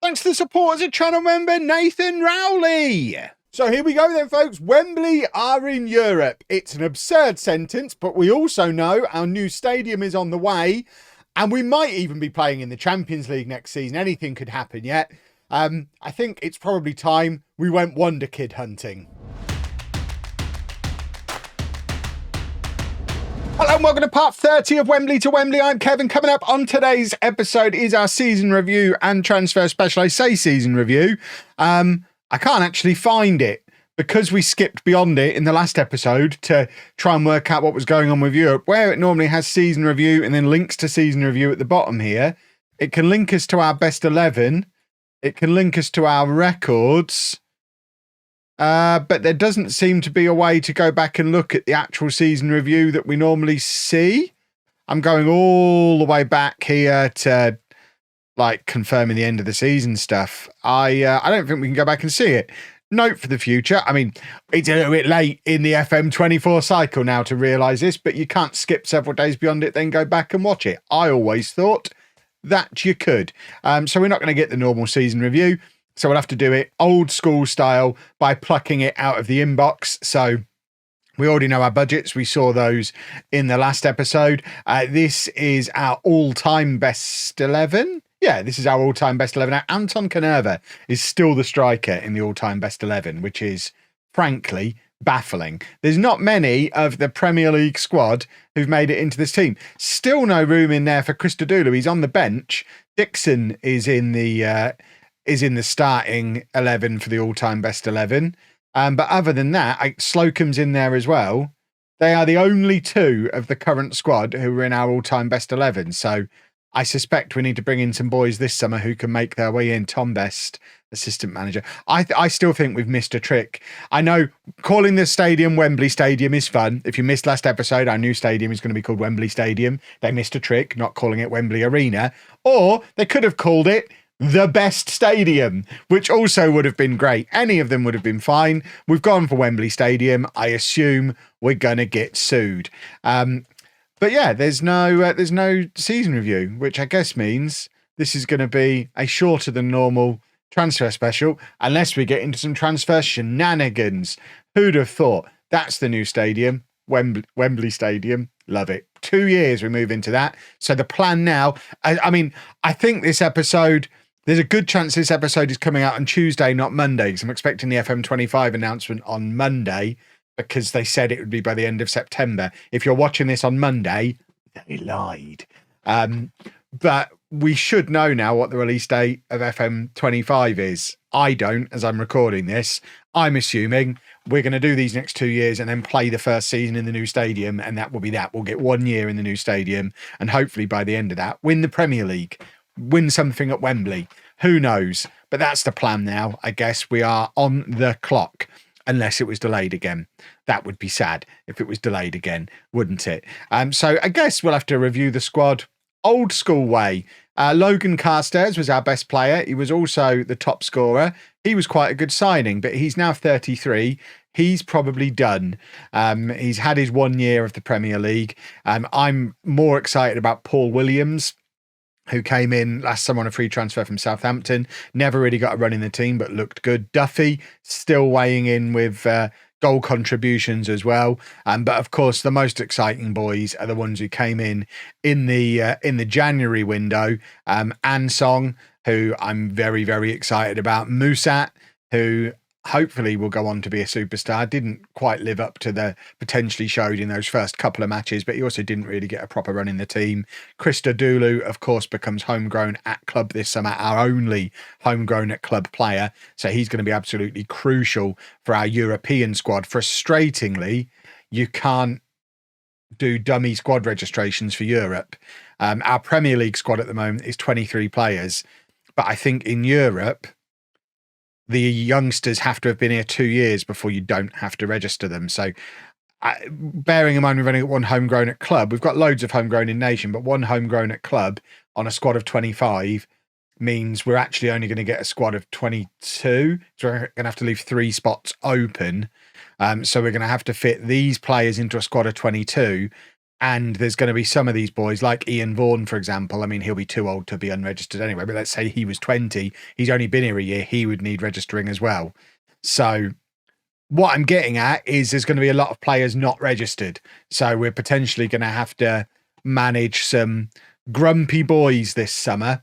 Thanks to the support as a channel member, Nathan Rowley. So here we go then, folks. Wembley are in Europe. It's an absurd sentence, but we also know our new stadium is on the way, and we might even be playing in the Champions League next season. Anything could happen yet. I think it's probably time we went Wonder Kid hunting. Hello and welcome to part 30 of Wembley to Wembley. I'm Kevin. Coming up on today's episode is our season review and transfer special. I say season review. I can't actually find it because we skipped beyond it in the last episode to try and work out what was going on with Europe, where it normally has season review and then links to season review at the bottom here. It can link us to our best 11. It can link us to our records. But there doesn't seem to be a way to go back and look at the actual season review that we normally see. I'm going all the way back here to like confirming the end of the season stuff. I don't think we can go back and see it. Note for the future. I mean, it's a little bit late in the FM24 cycle now to realise this, but you can't skip several days beyond it, then go back and watch it. I always thought that you could. So we're not going to get the normal season review. So we'll have to do it old school style by plucking it out of the inbox. So we already know our budgets. We saw those in the last episode. This is our all-time best 11. Yeah, this is our all-time best 11. Now, Anton Canerva is still the striker in the all-time best 11, which is, frankly, baffling. There's not many of the Premier League squad who've made it into this team. Still no room in there for Christodoulou. He's on the bench. Dixon is in the starting 11 for the all-time best 11. But other than that, Slocum's in there as well. They are the only two of the current squad who are in our all-time best 11. So I suspect we need to bring in some boys this summer who can make their way in. Tom Best, assistant manager. I still think we've missed a trick. I know calling the stadium Wembley Stadium is fun. If you missed last episode, our new stadium is going to be called Wembley Stadium. They missed a trick, not calling it Wembley Arena. Or they could have called it the Best Stadium, which also would have been great. Any of them would have been fine. We've gone for Wembley Stadium. I assume we're going to get sued. But yeah, there's no season review, which I guess means this is going to be a shorter than normal transfer special, unless we get into some transfer shenanigans. Who'd have thought? That's the new stadium, Wembley Stadium. Love it. 2 years we move into that. So the plan now, I think this episode, there's a good chance this episode is coming out on Tuesday, not Monday, because I'm expecting the FM25 announcement on Monday, because they said it would be by the end of September. If you're watching this on Monday, they lied. But we should know now what the release date of FM25 is. I don't, as I'm recording this. I'm assuming we're going to do these next 2 years and then play the first season in the new stadium, and that will be that. We'll get 1 year in the new stadium, and hopefully by the end of that, win the Premier League, win something at Wembley. Who knows? But that's the plan now. I guess we are on the clock. Unless it was delayed again. That would be sad if it was delayed again, wouldn't it? So I guess we'll have to review the squad old school way. Logan Carstairs was our best player. He was also the top scorer. He was quite a good signing, but he's now 33. He's probably done. He's had his 1 year of the Premier League. I'm more excited about Paul Williams, who came in last summer on a free transfer from Southampton. Never really got a run in the team, but looked good. Duffy still weighing in with goal contributions as well. But of course, the most exciting boys are the ones who came in the January window. Ansong, who I'm very, very excited about. Musat, who hopefully will go on to be a superstar. Didn't quite live up to the potentially showed in those first couple of matches, but he also didn't really get a proper run in the team. Christodoulou, of course, becomes homegrown at club this summer, our only homegrown at club player. So he's going to be absolutely crucial for our European squad. Frustratingly, you can't do dummy squad registrations for Europe. Our Premier League squad at the moment is 23 players, but I think in Europe, the youngsters have to have been here 2 years before you don't have to register them. So bearing in mind we've only got one homegrown at club, we've got loads of homegrown in nation, but one homegrown at club on a squad of 25 means we're actually only going to get a squad of 22. So we're going to have to leave 3 spots open. So we're going to have to fit these players into a squad of 22 And there's going to be some of these boys, like Ian Vaughan, for example. I mean, he'll be too old to be unregistered anyway, but let's say he was 20. He's only been here a year. He would need registering as well. So what I'm getting at is there's going to be a lot of players not registered. So we're potentially going to have to manage some grumpy boys this summer.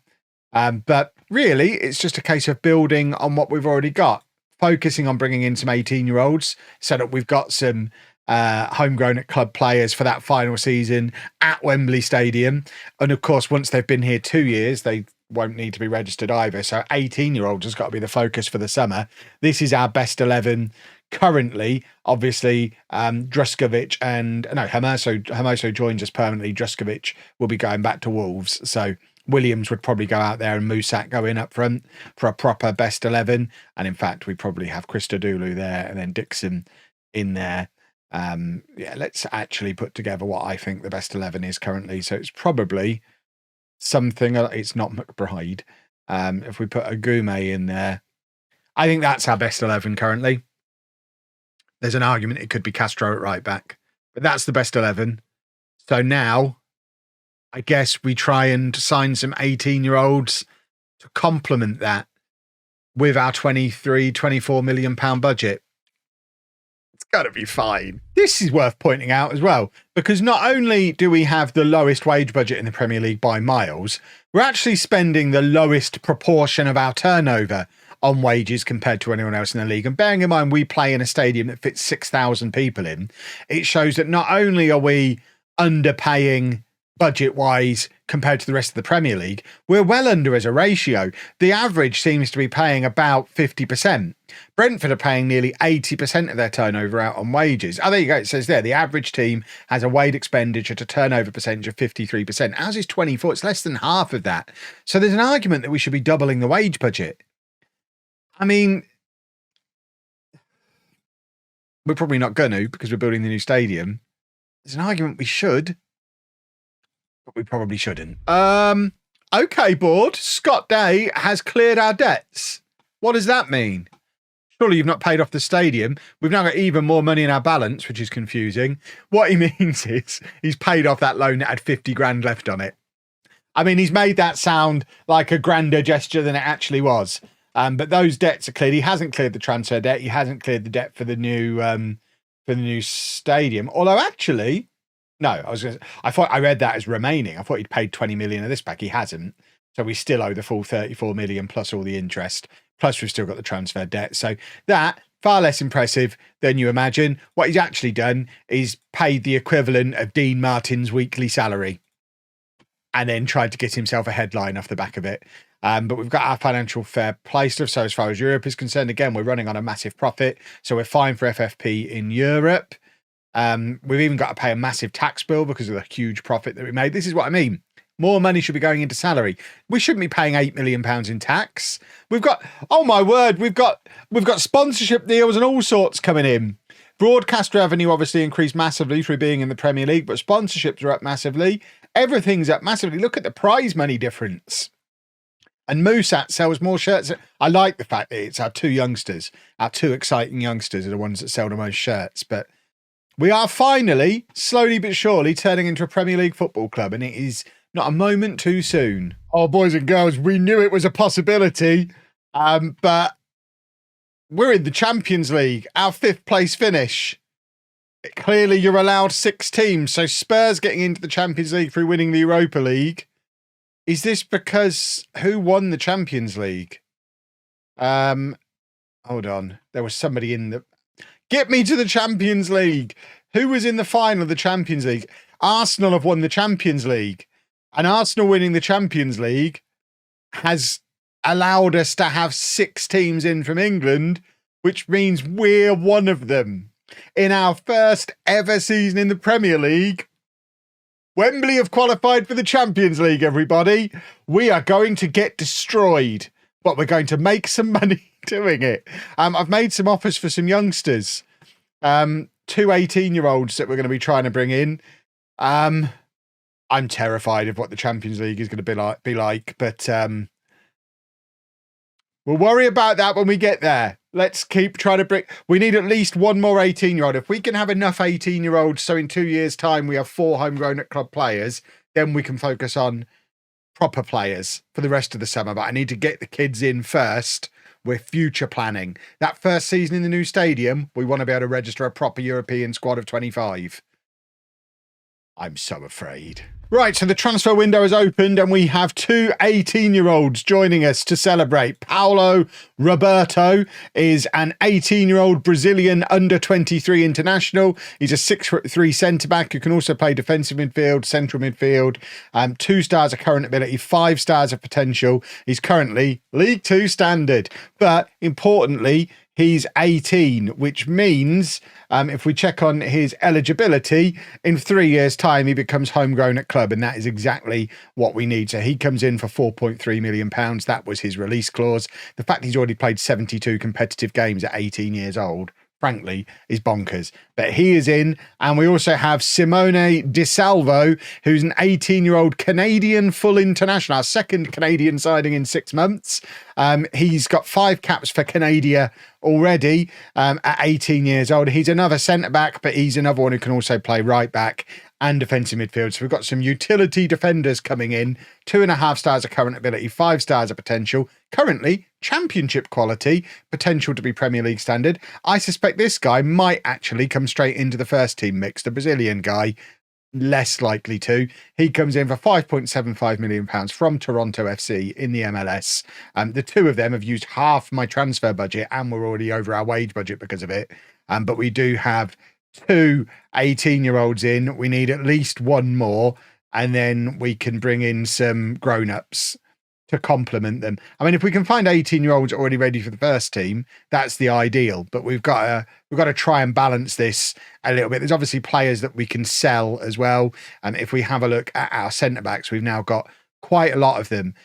But really, it's just a case of building on what we've already got, focusing on bringing in some 18-year-olds so that we've got some homegrown at club players for that final season at Wembley Stadium. And of course, once they've been here 2 years, they won't need to be registered either. So 18-year-olds has got to be the focus for the summer. This is our best 11 currently. Obviously, Druskovic and Hermoso joins us permanently. Druskovic will be going back to Wolves. So Williams would probably go out there and Musak go in up front for a proper best 11. And in fact, we probably have Christodoulou there and then Dixon in there. Let's actually put together what I think the best 11 is currently. So it's probably something, it's not McBride. If we put a Goumet in there, I think that's our best 11 currently. There's an argument it could be Castro at right back, but that's the best 11. So now I guess we try and sign some 18-year-olds to complement that with our 23-24 million pound budget. It's got to be fine. This is worth pointing out as well, because not only do we have the lowest wage budget in the Premier League by miles, we're actually spending the lowest proportion of our turnover on wages compared to anyone else in the league. And bearing in mind, we play in a stadium that fits 6,000 people in, it shows that not only are we underpaying budget-wise compared to the rest of the Premier League, we're well under as a ratio. The average seems to be paying about 50%. Brentford are paying nearly 80% of their turnover out on wages. Oh, there you go. It says there, the average team has a wage expenditure to turnover percentage of 53%. Ours is 24. It's less than half of that. So there's an argument that we should be doubling the wage budget. I mean, we're probably not going to because we're building the new stadium. There's an argument we should, but we probably shouldn't. Okay, board. Scott Day has cleared our debts. What does that mean? Surely you've not paid off the stadium. We've now got even more money in our balance, which is confusing. What he means is he's paid off that loan that had 50 grand left on it. I mean, he's made that sound like a grander gesture than it actually was. But those debts are cleared. He hasn't cleared the transfer debt. He hasn't cleared the debt for the new stadium. Although actually, no, I thought I read that as remaining. I thought he'd paid 20 million of this back. He hasn't. So we still owe the full 34 million plus all the interest. Plus we've still got the transfer debt. So that far less impressive than you imagine. What he's actually done is paid the equivalent of Dean Martin's weekly salary and then tried to get himself a headline off the back of it. But we've got our financial fair play stuff. So as far as Europe is concerned, again, we're running on a massive profit. So we're fine for FFP in Europe. We've even got to pay a massive tax bill because of the huge profit that we made. This is what I mean. More money should be going into salary. We shouldn't be paying £8 million in tax. We've got, oh my word, we've got sponsorship deals and all sorts coming in. Broadcast revenue obviously increased massively through being in the Premier League, but sponsorships are up massively. Everything's up massively. Look at the prize money difference. And Musat sells more shirts. I like the fact that it's our two youngsters, our two exciting youngsters are the ones that sell the most shirts. But we are finally, slowly but surely, turning into a Premier League football club, and it is not a moment too soon. Oh, boys and girls, we knew it was a possibility, but we're in the Champions League, our 5th place finish. Clearly, you're allowed 6 teams, so Spurs getting into the Champions League through winning the Europa League. Is this because who won the Champions League? Hold on. There was somebody in the... Get me to the Champions League. Who was in the final of the Champions League? Arsenal have won the Champions League. And Arsenal winning the Champions League has allowed us to have 6 teams in from England, which means we're one of them. In our first ever season in the Premier League, Wembley have qualified for the Champions League, everybody. We are going to get destroyed, but we're going to make some money doing it. I've made some offers for some youngsters. 2 18-year-olds that we're going to be trying to bring in. I'm terrified of what the Champions League is going to be like, but we'll worry about that when we get there. Let's keep trying to bring... We need at least one more 18-year-old. If we can have enough 18-year-olds, so in 2 years' time we have 4 homegrown at club players, then we can focus on proper players for the rest of the summer. But I need to get the kids in first with future planning. That first season in the new stadium, we want to be able to register a proper European squad of 25. I'm so afraid. Right, so the transfer window has opened and we have 2 18-year-olds joining us to celebrate. Paulo Roberto is an 18-year-old Brazilian under-23 international. He's a 6'3" centre-back who can also play defensive midfield, central midfield. 2 stars of current ability, 5 stars of potential. He's currently League 2 standard. But importantly, he's 18, which means if we check on his eligibility, in 3 years' time, he becomes homegrown at club, and that is exactly what we need. So he comes in for £4.3 million. That was his release clause. The fact he's already played 72 competitive games at 18 years old, frankly, is bonkers. But he is in, and we also have Simone Di Salvo, who's an 18-year-old Canadian full international, our second Canadian signing in 6 months. He's got 5 caps for Canada already at 18 years old. He's another centre-back, but he's another one who can also play right-back and defensive midfield. So we've got some utility defenders coming in, 2.5 stars of current ability, 5 stars of potential, currently championship quality, potential to be Premier League standard. I suspect this guy might actually come straight into the first team mix. The Brazilian guy, less likely to. He comes in for £5.75 million from Toronto FC in the MLS. The 2 of them have used half my transfer budget and we're already over our wage budget because of it. But we do have 2 18-year-olds in. We need at least 1 more, and then we can bring in some grown-ups to complement them. I mean, if we can find 18-year-olds already ready for the first team, that's the ideal. But we've got to try and balance this a little bit. There's obviously players that we can sell as well. And if we have a look at our centre-backs, we've now got quite a lot of them.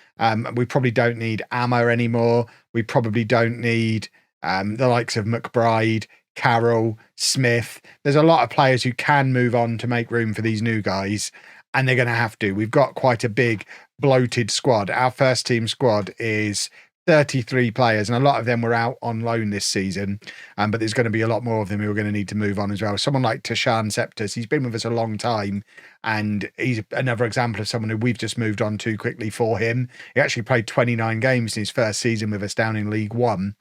We probably don't need Amma anymore. We probably don't need the likes of McBride, Carroll, Smith. There's a lot of players who can move on to make room for these new guys, and they're going to have to. We've got quite a big bloated squad. Our first team squad is 33 players, and a lot of them were out on loan this season, but there's going to be a lot more of them who are going to need to move on as well. Someone like Tashan Septus, he's been with us a long time, and he's another example of someone who we've just moved on too quickly for him. He actually played 29 games in his first season with us down in League One,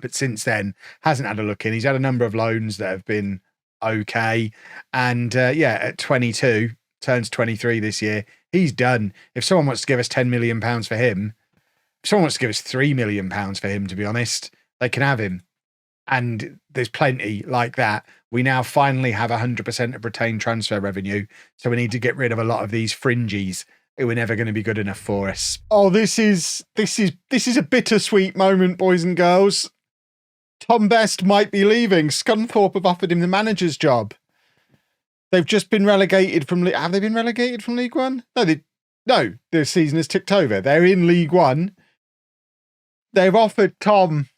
but since then hasn't had a look in. He's had a number of loans that have been okay, and at 22, turns 23 this year, he's done. If someone wants to give us £10 million for him, if someone wants to give us £3 million for him, to be honest, they can have him. And there's plenty like that. We now finally have 100% of retained transfer revenue, so we need to get rid of a lot of these fringies who are never going to be good enough for us. Oh, this is a bittersweet moment, boys and girls. Tom Best might be leaving. Scunthorpe have offered him the manager's job. They've just been relegated from... Have they been relegated from League One? No, the season has ticked over. They're in League One. They've offered Tom...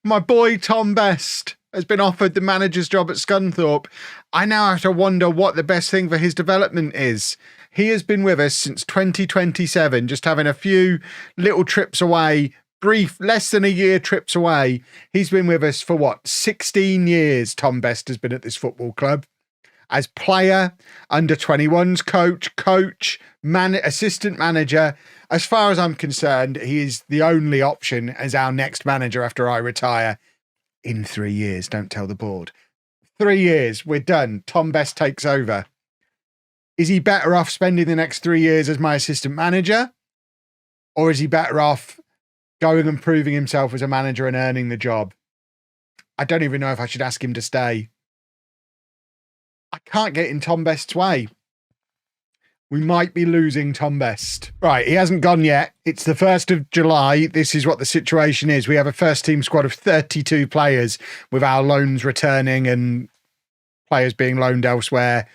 My boy Tom Best has been offered the manager's job at Scunthorpe. I now have to wonder what the best thing for his development is. He has been with us since 2027, just having a few little trips away, brief, less than a year trips away. He's been with us for 16 years, Tom Best has been at this football club. As player, under 21s coach, assistant manager. As far as I'm concerned, he is the only option as our next manager after I retire in 3 years. Don't tell the board. 3 years, we're done. Tom Best takes over. Is he better off spending the next 3 years as my assistant manager? Or is he better off going and proving himself as a manager and earning the job? I don't even know if I should ask him to stay. I can't get in Tom Best's way. We might be losing Tom Best. Right, he hasn't gone yet. It's the 1st of July. This is what the situation is. We have a first team squad of 32 players with our loans returning and players being loaned elsewhere,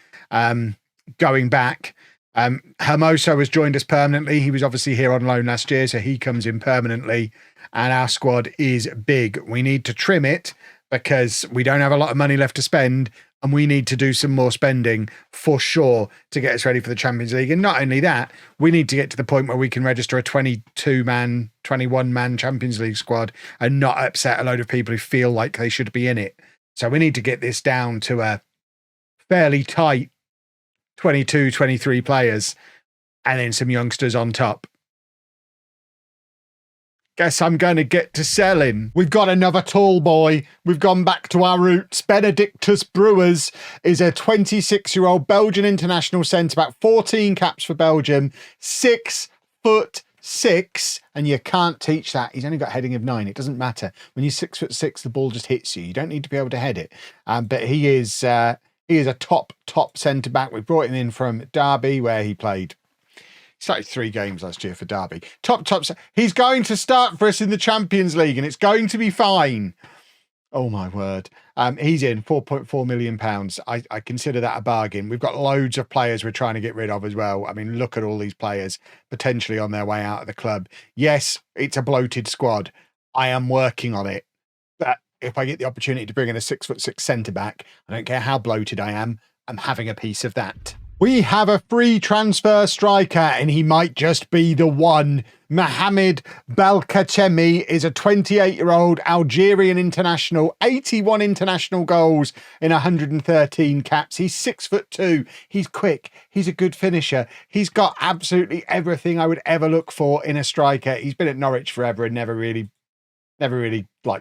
going back. Hermoso has joined us permanently. He was obviously here on loan last year, so he comes in permanently. And our squad is big. We need to trim it because we don't have a lot of money left to spend And we need to do some more spending for sure to get us ready for the Champions League. And not only that, we need to get to the point where we can register a 22-man, 21-man Champions League squad and not upset a load of people who feel like they should be in it. So we need to get this down to a fairly tight 22, 23 players and then some youngsters on top. Guess I'm going to get to selling. We've got another tall boy. We've gone back to our roots. Benedictus Brewers is a 26-year-old Belgian international centre-back, 14 caps for Belgium, 6'6", and you can't teach that. He's only got heading of 9. It doesn't matter. When you're 6'6", the ball just hits you. You don't need to be able to head it. But he is a top centre-back. We brought him in from Derby, where he played. He started 3 games last year for Derby. Top. He's going to start for us in the Champions League, and it's going to be fine. Oh, my word. He's in £4.4 million. I consider that a bargain. We've got loads of players we're trying to get rid of as well. I mean, look at all these players potentially on their way out of the club. Yes, it's a bloated squad. I am working on it. But if I get the opportunity to bring in a 6'6" centre-back, I don't care how bloated I am, I'm having a piece of that. We have a free transfer striker, and he might just be the one. Mohamed Belkacemi is a 28-year-old Algerian international, 81 international goals in 113 caps. He's 6'2". He's quick. He's a good finisher. He's got absolutely everything I would ever look for in a striker. He's been at Norwich forever and never really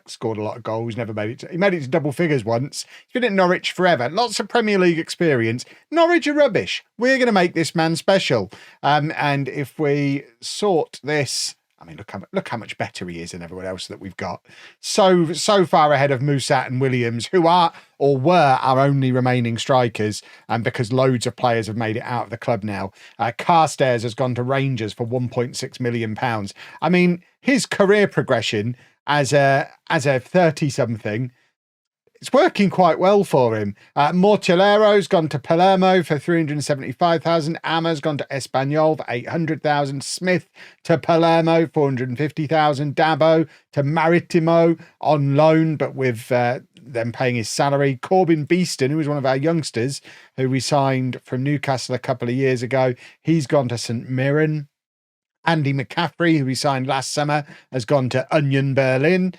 scored a lot of goals, never made it. He made it to double figures once. He's been at Norwich forever. Lots of Premier League experience. Norwich are rubbish. We're going to make this man special. And if we sort this, I mean, look how much better he is than everyone else that we've got. So far ahead of Musat and Williams, who are or were our only remaining strikers, and because loads of players have made it out of the club now. Carstairs has gone to Rangers for £1.6 million. I mean, his career progression as a 30-something, it's working quite well for him. Mortillero's gone to Palermo for 375,000. Ama's gone to Espanyol for 800,000. Smith to Palermo, 450,000. Dabo to Maritimo on loan, but with them paying his salary. Corbin Beeston, who was one of our youngsters, who we signed from Newcastle a couple of years ago, he's gone to St Mirren. Andy McCaffrey, who we signed last summer, has gone to Union Berlin.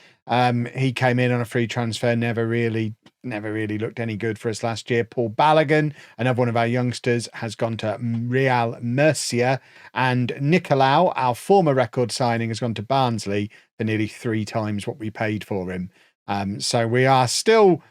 He came in on a free transfer, never really looked any good for us last year. Paul Balogun, another one of our youngsters, has gone to Real Murcia. And Nicolau, our former record signing, has gone to Barnsley for nearly 3 times what we paid for him. So we are still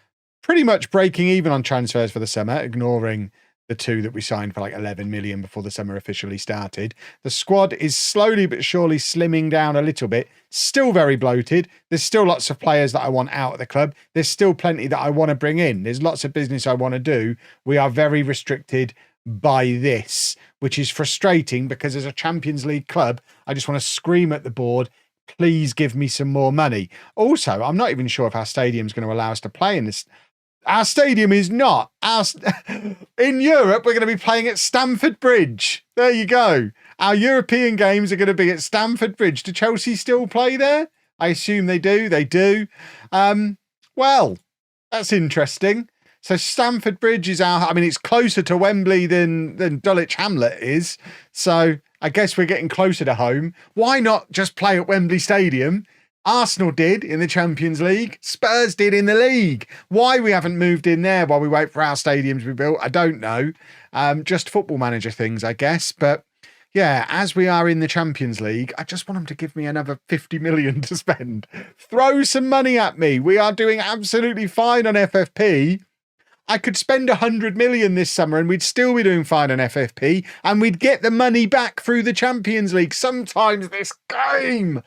pretty much breaking even on transfers for the summer, ignoring the 2 that we signed for like 11 million before the summer officially started. The squad is slowly but surely slimming down a little bit. Still very bloated. There's still lots of players that I want out of the club. There's still plenty that I want to bring in. There's lots of business I want to do. We are very restricted by this, which is frustrating because as a Champions League club, I just want to scream at the board, please give me some more money. Also, I'm not even sure if our stadium's going to allow us to play in this. Our stadium is not. In Europe, we're going to be playing at Stamford Bridge. There you go. Our European games are going to be at Stamford Bridge. Do Chelsea still play there? I assume they do. They do. Well, that's interesting. So Stamford Bridge is it's closer to Wembley than Dulwich Hamlet is. So I guess we're getting closer to home. Why not just play at Wembley Stadium? Arsenal did in the Champions League. Spurs did in the league. Why we haven't moved in there while we wait for our stadiums to be built, I don't know. Just football manager things, I guess. But yeah, as we are in the Champions League, I just want them to give me another 50 million to spend. Throw some money at me. We are doing absolutely fine on FFP. I could spend 100 million this summer and we'd still be doing fine on FFP and we'd get the money back through the Champions League. Sometimes this game.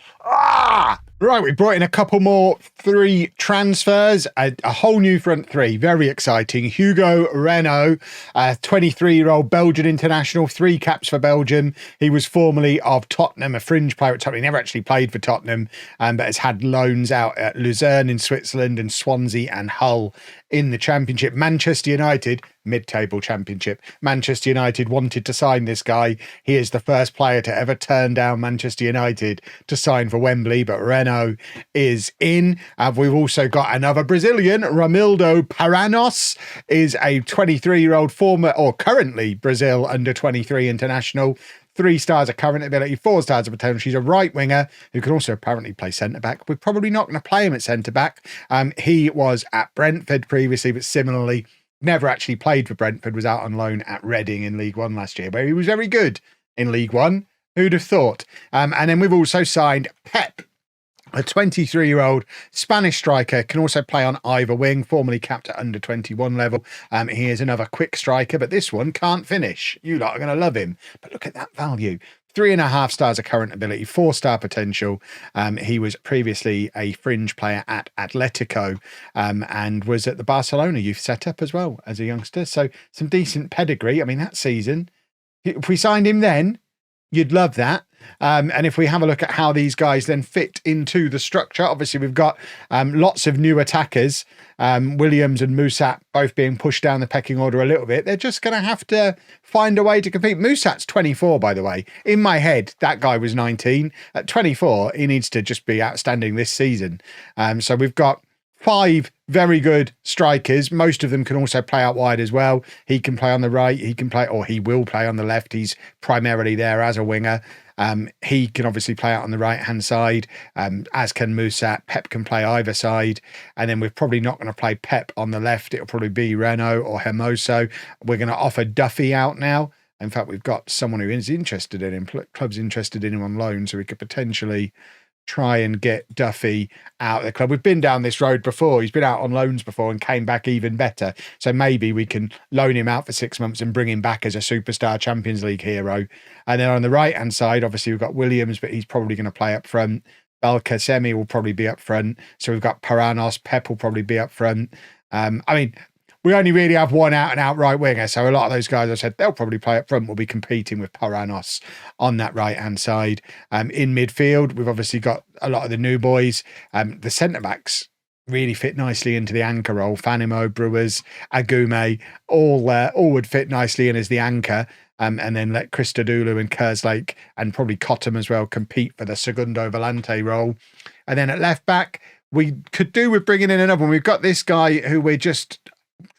Right, we brought in a couple more 3 transfers, a whole new front 3. Very exciting. Hugo Renault, a 23-year-old Belgian international, 3 caps for Belgium. He was formerly of Tottenham, a fringe player at Tottenham. He never actually played for Tottenham, but has had loans out at Luzern in Switzerland and Swansea and Hull in the Championship. Manchester United, mid-table championship. Manchester United wanted to sign this guy. He is the first player to ever turn down Manchester United to sign for Wembley, but Renault is in. We've also got another Brazilian, Ramildo Paranos, is a 23-year-old former or currently Brazil under-23 international. 3 stars of current ability, 4 stars of potential. She's a right winger who can also apparently play centre-back. We're probably not going to play him at centre-back. He was at Brentford previously, but similarly never actually played for Brentford, was out on loan at Reading in League One last year, where he was very good in League One. Who'd have thought? And then we've also signed Pep, a 23-year-old Spanish striker, can also play on either wing, formerly capped at under-21 level. He is another quick striker, but this one can't finish. You lot are going to love him. But look at that value. 3.5 stars of current ability, 4-star potential. He was previously a fringe player at Atletico and was at the Barcelona youth setup as well as a youngster. So some decent pedigree. I mean, that season, if we signed him then, you'd love that. And if we have a look at how these guys then fit into the structure, obviously we've got lots of new attackers, Williams and Musat both being pushed down the pecking order a little bit. They're just going to have to find a way to compete. Musat's 24, by the way. In my head, that guy was 19. At 24, he needs to just be outstanding this season. So we've got 5 very good strikers. Most of them can also play out wide as well. He can play on the right. He can play, or he will play on the left. He's primarily there as a winger. He can obviously play out on the right-hand side, as can Musat. Pep can play either side. And then we're probably not going to play Pep on the left. It'll probably be Renault or Hermoso. We're going to offer Duffy out now. In fact, we've got someone who is interested in him. Club's interested in him on loan, so we could potentially try and get Duffy out of the club. We've been down this road before. He's been out on loans before and came back even better. So maybe we can loan him out for 6 months and bring him back as a superstar Champions League hero. And then on the right-hand side, obviously we've got Williams, but he's probably going to play up front. Belkacemi will probably be up front. So we've got Paranos. Pep will probably be up front. We only really have one out-and-out right winger, so a lot of those guys I said they'll probably play up front. Will be competing with Paranos on that right-hand side. In midfield, we've obviously got a lot of the new boys. The centre-backs really fit nicely into the anchor role. Fanimo, Brewers, Agume, all would fit nicely in as the anchor. And then let Christodoulou and Kerslake and probably Cottam as well compete for the Segundo Volante role. And then at left-back, we could do with bringing in another one. We've got this guy who we're just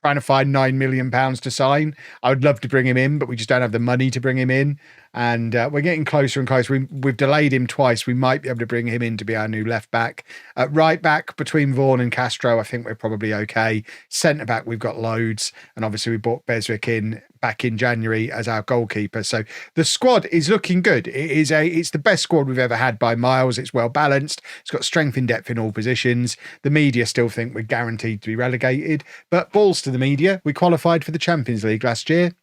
trying to find £9 million to sign. I would love to bring him in, but we just don't have the money to bring him in. And we're getting closer and closer. We've delayed him twice. We might be able to bring him in to be our new left back. At right back, between Vaughan and Castro, I think we're probably okay. Centre back, we've got loads. And obviously we brought Beswick in back in January as our goalkeeper. So the squad is looking good. It's the best squad we've ever had by miles. It's well balanced. It's got strength in depth in all positions. The media still think we're guaranteed to be relegated, but balls to the media. We qualified for the Champions League last year.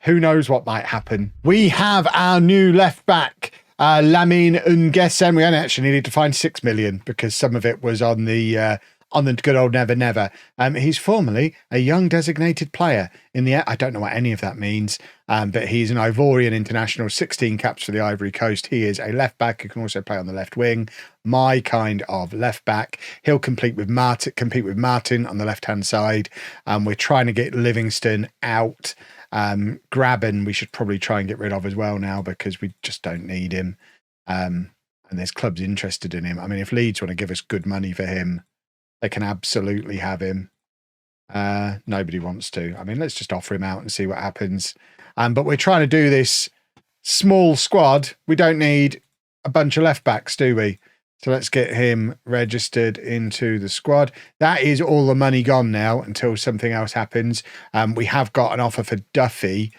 Who knows what might happen? We have our new left back, Lamine Nguesen. We only actually needed to find 6 million because some of it was on the good old Never Never. He's formerly a young designated player in the... I don't know what any of that means, but he's an Ivorian international, 16 caps for the Ivory Coast. He is a left back who can also play on the left wing. My kind of left back. He'll compete with Martin on the left-hand side. We're trying to get Livingston out. Graben we should probably try and get rid of as well now because we just don't need him. And there's clubs interested in him. I mean, if Leeds want to give us good money for him, they can absolutely have him. Nobody wants to. I mean, let's just offer him out and see what happens. But we're trying to do this small squad. We don't need a bunch of left backs, do we? So let's get him registered into the squad. That is all the money gone now until something else happens. We have got an offer for Duffy,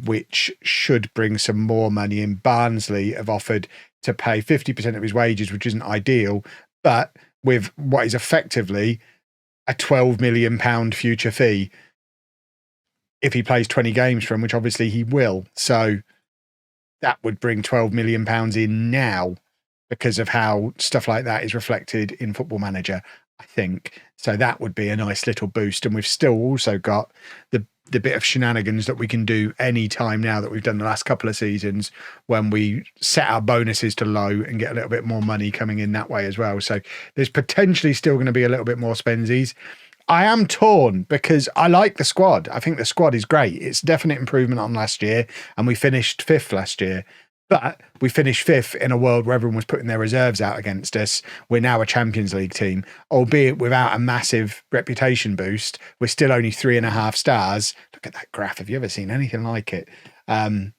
which should bring some more money in. Barnsley have offered to pay 50% of his wages, which isn't ideal, but with what is effectively a £12 million future fee if he plays 20 games for him, which obviously he will. So that would bring £12 million in now because of how stuff like that is reflected in Football Manager, I think. So that would be a nice little boost. And we've still also got the bit of shenanigans that we can do any time now that we've done the last couple of seasons when we set our bonuses to low and get a little bit more money coming in that way as well. So there's potentially still going to be a little bit more spensies. I am torn because I like the squad. I think the squad is great. It's a definite improvement on last year, and we finished 5th last year. But we finished 5th in a world where everyone was putting their reserves out against us. We're now a Champions League team, albeit without a massive reputation boost. We're still only 3.5 stars. Look at that graph. Have you ever seen anything like it? But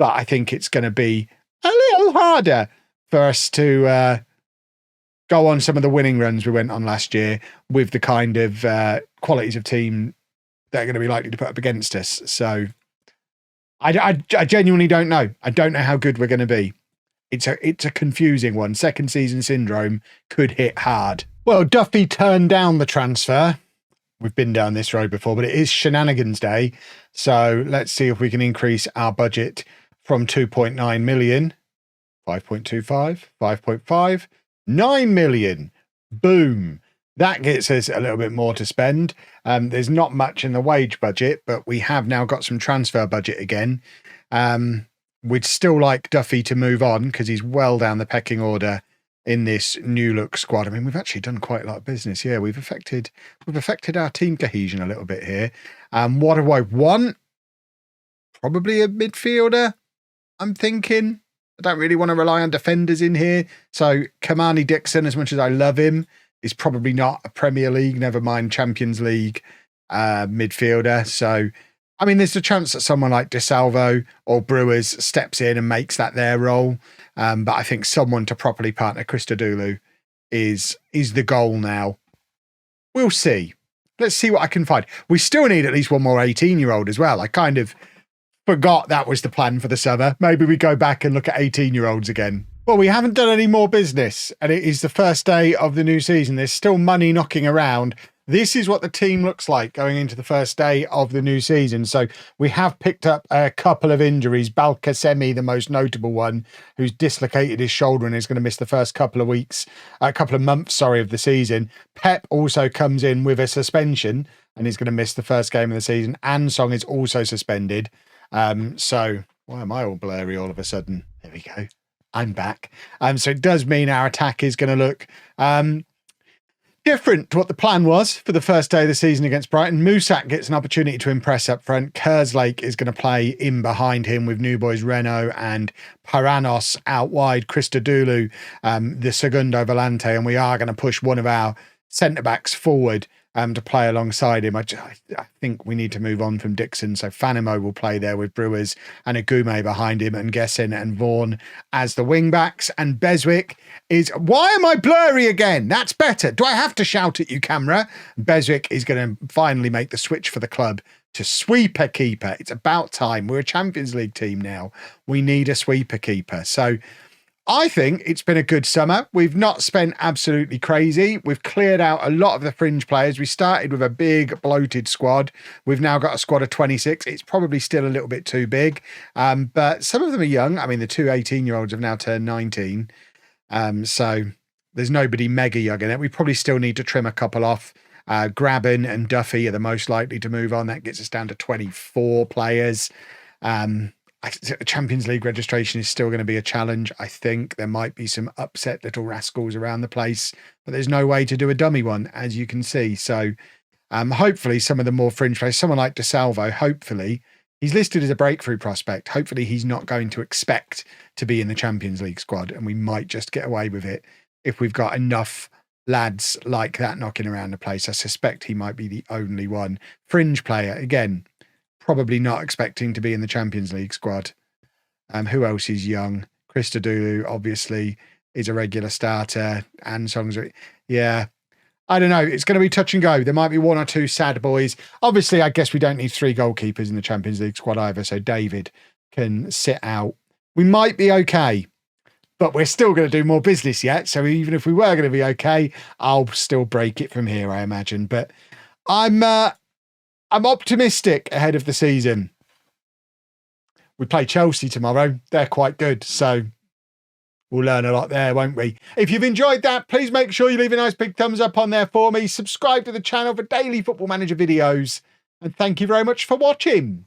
I think it's going to be a little harder for us to go on some of the winning runs we went on last year with the kind of qualities of team that are going to be likely to put up against us. So I genuinely don't know. I don't know how good we're going to be. It's a confusing one. Second season syndrome could hit hard. Well, Duffy turned down the transfer. We've been down this road before, but it is shenanigans day. So let's see if we can increase our budget from 2.9 million, 5.25, 5.5, 9 million. Boom. That gets us a little bit more to spend. There's not much in the wage budget, but we have now got some transfer budget again. We'd still like Duffy to move on because he's well down the pecking order in this new look squad. I mean, we've actually done quite a lot of business. Yeah, we've affected our team cohesion a little bit here. What do I want? Probably a midfielder, I'm thinking. I don't really want to rely on defenders in here. So Kamani Dixon, as much as I love him, is probably not a Premier League, never mind Champions League midfielder. So, I mean, there's a chance that someone like DeSalvo or Brewers steps in and makes that their role. But I think someone to properly partner Christodoulou is the goal now. We'll see. Let's see what I can find. We still need at least one more 18-year-old as well. I kind of forgot that was the plan for the summer. Maybe we go back and look at 18-year-olds again. Well, we haven't done any more business, and it is the first day of the new season. There's still money knocking around. This is what the team looks like going into the first day of the new season. So we have picked up a couple of injuries. Balkasemi, the most notable one, who's dislocated his shoulder and is going to miss the first couple of months, of the season. Pep also comes in with a suspension and is going to miss the first game of the season. Ansong is also suspended. So why am I all blurry all of a sudden? There we go. I'm back. So it does mean our attack is going to look different to what the plan was for the first day of the season against Brighton. Musak gets an opportunity to impress up front. Kerslake is going to play in behind him with new boys Renault and Paranos out wide. Christodoulou, the segundo volante, and we are going to push one of our centre-backs forward to play alongside him. I think we need to move on from Dixon. So Fanimo will play there with Brewers and Agume behind him and Gessin and Vaughan as the wing backs. And Beswick is... Why am I blurry again? That's better. Do I have to shout at you, camera? Beswick is going to finally make the switch for the club to sweeper keeper. It's about time. We're a Champions League team now. We need a sweeper keeper. So I think it's been a good summer. We've not spent absolutely crazy. We've cleared out a lot of the fringe players. We started with a big bloated squad. We've now got a squad of 26. It's probably still a little bit too big, but some of them are young. I mean, the two 18-year-olds have now turned 19. So there's nobody mega young in it. We probably still need to trim a couple off. Graben and Duffy are the most likely to move on. That gets us down to 24 players. Champions League registration is still going to be a challenge. I think there might be some upset little rascals around the place, but there's no way to do a dummy one, as you can see. So hopefully some of the more fringe players, someone like DeSalvo, hopefully he's listed as a breakthrough prospect. Hopefully he's not going to expect to be in the Champions League squad, and we might just get away with it if we've got enough lads like that knocking around the place. I suspect he might be the only one. Fringe player, again, probably not expecting to be in the Champions League squad. Who else is young? Christodoulou, obviously, is a regular starter. Ansong's... Yeah. I don't know. It's going to be touch and go. There might be one or two sad boys. Obviously, I guess we don't need 3 goalkeepers in the Champions League squad either, so David can sit out. We might be okay, but we're still going to do more business yet. So even if we were going to be okay, I'll still break it from here, I imagine. But I'm optimistic ahead of the season. We play Chelsea tomorrow. They're quite good, so we'll learn a lot there, won't we? If you've enjoyed that, please make sure you leave a nice big thumbs up on there for me. Subscribe to the channel for daily Football Manager videos. And thank you very much for watching.